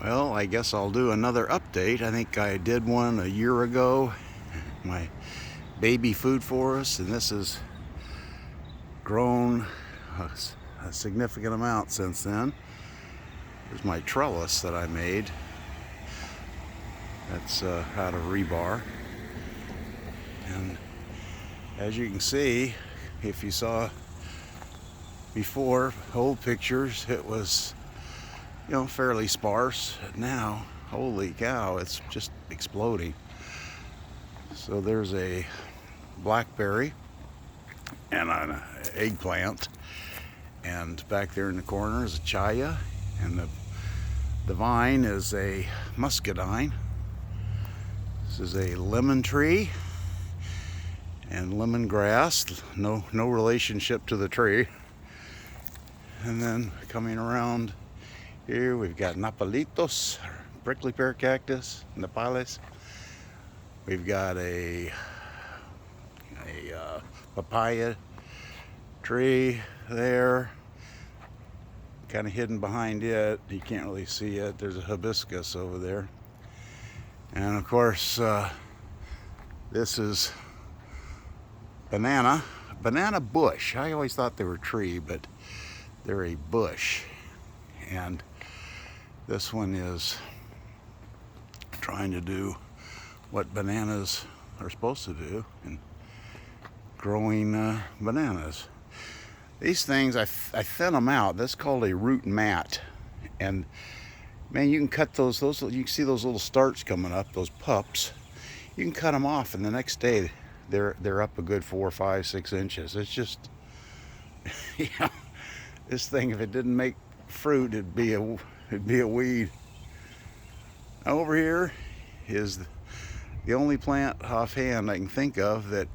Well, I guess I'll do another update. I think I did one a year ago, my baby food forest, and this has grown a significant amount since then. Here's my trellis that I made. That's out of rebar. And as you can see, if you saw before old pictures, it was fairly sparse. Now, holy cow, it's just exploding. So there's a blackberry and an eggplant, and back there in the corner is a chaya, and the vine is a muscadine. This is a lemon tree and lemongrass, no relationship to the tree. And then coming around here, we've got napalitos, prickly pear cactus, napales. We've got a papaya tree there, kind of hidden behind it. You can't really see it. There's a hibiscus over there. And of course, this is banana bush. I always thought they were tree, but they're a bush. And this one is trying to do what bananas are supposed to do, and growing bananas. These things, I thin them out. That's called a root mat. And man, you can cut those you can see those little starts coming up, those pups. You can cut them off, and the next day they're up a good 4, 5, 6 inches. It's just, this thing, if it didn't make fruit, it'd be a weed. Now over here is the only plant offhand I can think of that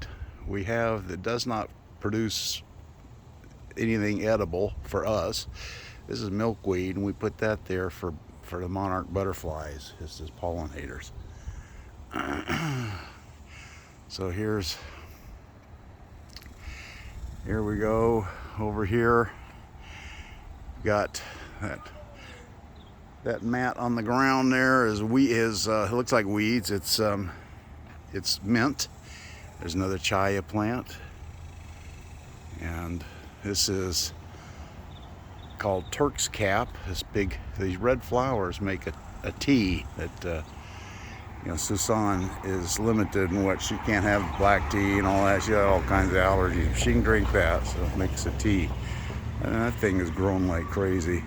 we have that does not produce anything edible for us. This is milkweed, and we put that there for the monarch butterflies, just as pollinators. So here we go. Over here, got that mat on the ground there is it looks like weeds. It's mint. There's another chaya plant, and this is called Turk's cap. These red flowers make a tea that Susan is limited in what she can't have, black tea and all that. She got all kinds of allergies. She can drink that, so it makes a tea. And that thing has grown like crazy.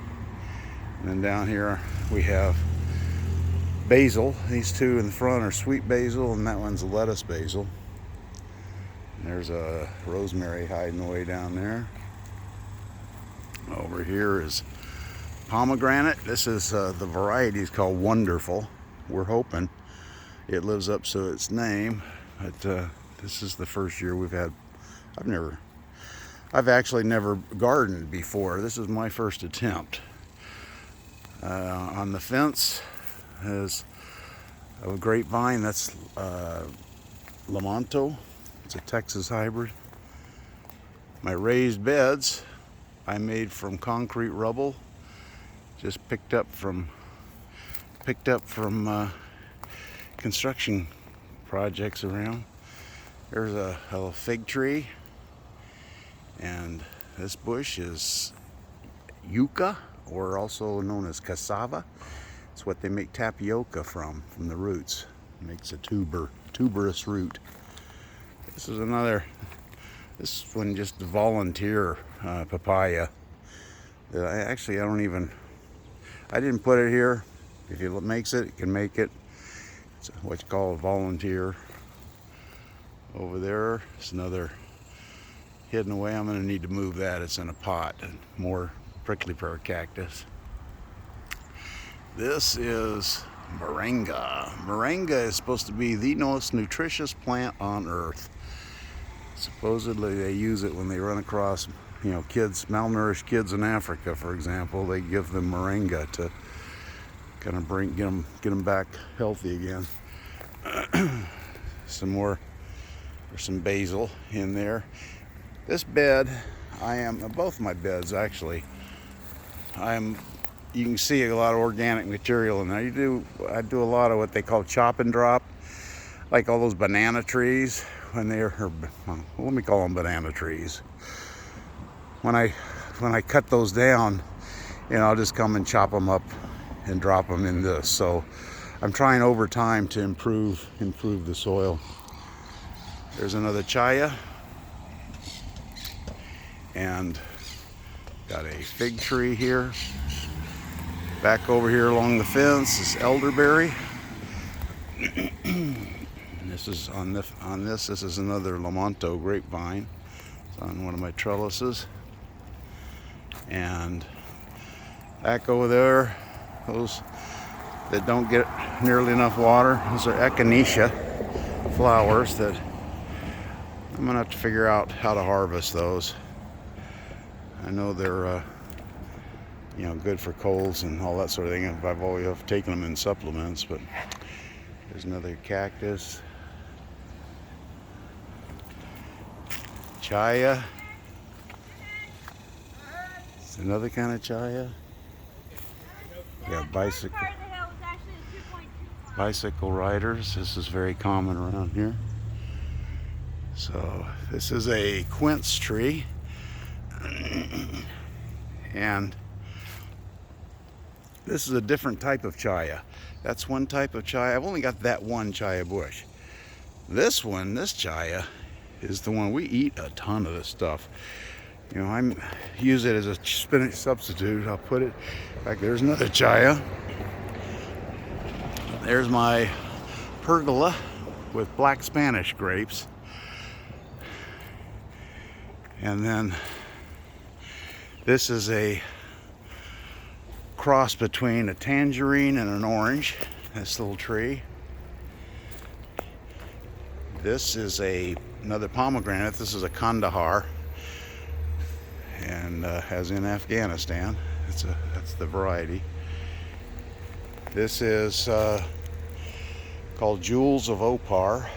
And then down here we have basil. These two in the front are sweet basil, and that one's a lettuce basil. And there's a rosemary hiding away down there. Over here is pomegranate. This is the variety is called Wonderful. We're hoping it lives up to its name, but this is the first year we've had. I've actually never gardened before. This is my first attempt. On the fence is a grapevine. That's Lamonto. It's a Texas hybrid. My raised beds I made from concrete rubble, just picked up from construction projects around. There's a fig tree, and this bush is yucca, or also known as cassava. It's what they make tapioca from the roots. It makes a tuberous root. This one just a volunteer papaya. I didn't put it here. If it makes it, it can make it. It's what's called a volunteer. Over there is another hidden away. I'm going to need to move that. It's in a pot. More prickly pear cactus. This is moringa. Moringa is supposed to be the most nutritious plant on earth. Supposedly they use it when they run across, malnourished kids in Africa, for example. They give them moringa to kind of get them back healthy again. There's some basil in there. This bed, both my beds actually, I am you can see a lot of organic material in there. I do a lot of what they call chop and drop, like all those banana trees when well, let me call them banana trees. When I cut those down, I'll just come and chop them up and drop them in this. So I'm trying over time to improve the soil. There's another chaya, and got a fig tree here. Back over here along the fence is elderberry. This is this is another Lamonto grapevine. It's on one of my trellises. And back over there, those that don't get nearly enough water, those are echinacea flowers that I'm gonna have to figure out how to harvest those. I know they're good for colds and all that sort of thing. I've always taken them in supplements. But there's another cactus, chaya. It's another kind of chaya. We got bicycle riders. This is very common around here. So this is a quince tree, and this is a different type of chaya. That's one type of chaya. I've only got that one chaya bush. This chaya, is the one we eat a ton of this stuff. I use it as a spinach substitute. I'll put it back. There's another chaya. There's my pergola with black Spanish grapes. And then this is a cross between a tangerine and an orange, this little tree. This is another pomegranate. This is a Kandahar, and as in Afghanistan. That's the variety. This is called Jewels of Opar,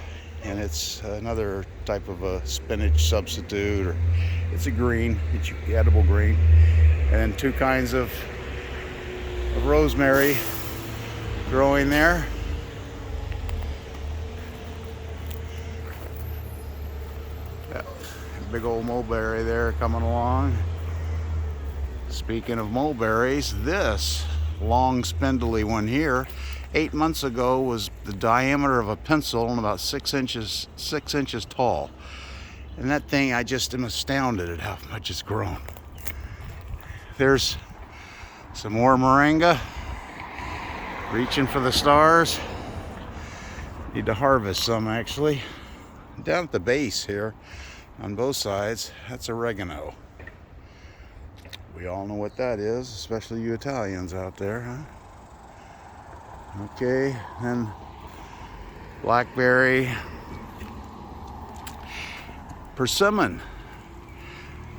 and it's another type of a spinach substitute, or it's a green, it's edible green. And then two kinds of rosemary growing there. Yeah, big old mulberry there coming along. Speaking of mulberries, this long spindly one here, 8 months ago, was the diameter of a pencil and about 6 inches tall. And that thing, I just am astounded at how much it's grown. There's some more moringa, reaching for the stars. Need to harvest some, actually. Down at the base here, on both sides, that's oregano. We all know what that is, especially you Italians out there, huh? Okay, then blackberry, persimmon.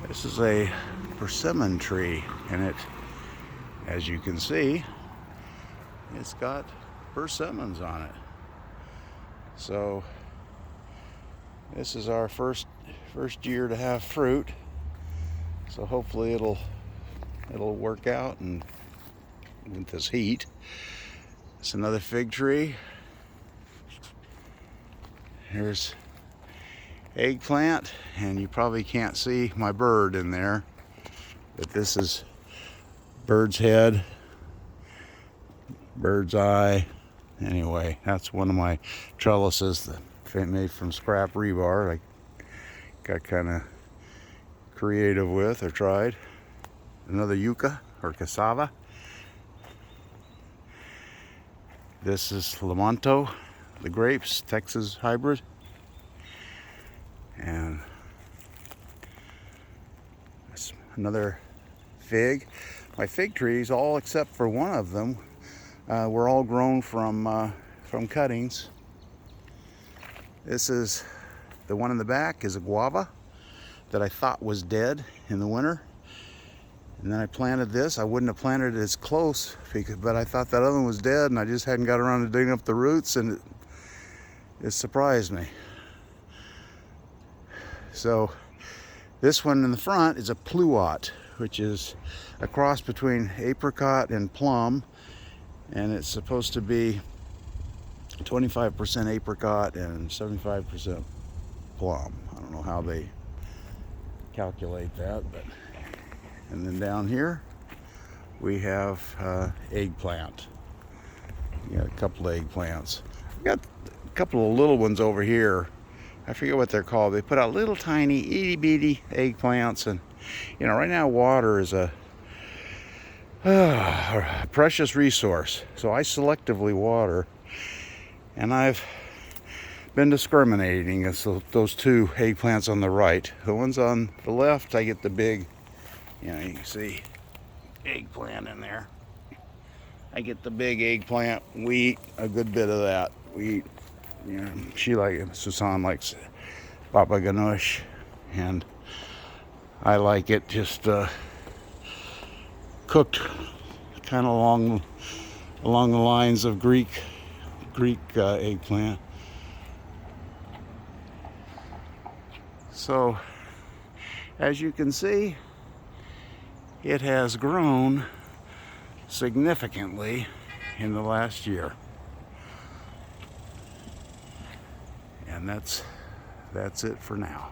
This is a persimmon tree, and it, as you can see, it's got persimmons on it. So this is our first year to have fruit. So hopefully it'll work out, and with this heat. It's another fig tree. Here's eggplant, and you probably can't see my bird in there, but this is bird's head, bird's eye. Anyway, that's one of my trellises that made from scrap rebar. I got kind of creative with, or tried. Another yucca or cassava. This is Lamonto, the grapes, Texas hybrid. And that's another fig. My fig trees, all except for one of them, were all grown from cuttings. This is the one in the back is a guava that I thought was dead in the winter. And then I planted this. I wouldn't have planted it as close, but I thought that other one was dead, and I just hadn't got around to digging up the roots, and it surprised me. So this one in the front is a pluot, which is a cross between apricot and plum, and it's supposed to be 25% apricot and 75% plum. I don't know how they calculate that, but. And then down here we have eggplant. We got a couple of eggplants. We got a couple of little ones over here. I forget what they're called. They put out little tiny itty bitty eggplants, and you know, right now water is a precious resource. So I selectively water, and I've been discriminating against those two eggplants on the right. The ones on the left, I get the big, you know, you can see eggplant in there. I get the big eggplant. We eat a good bit of that. We eat, you know, Susan likes baba ganoush, and I like it just cooked kind of along the lines of Greek eggplant. So as you can see, it has grown significantly in the last year. And that's it for now.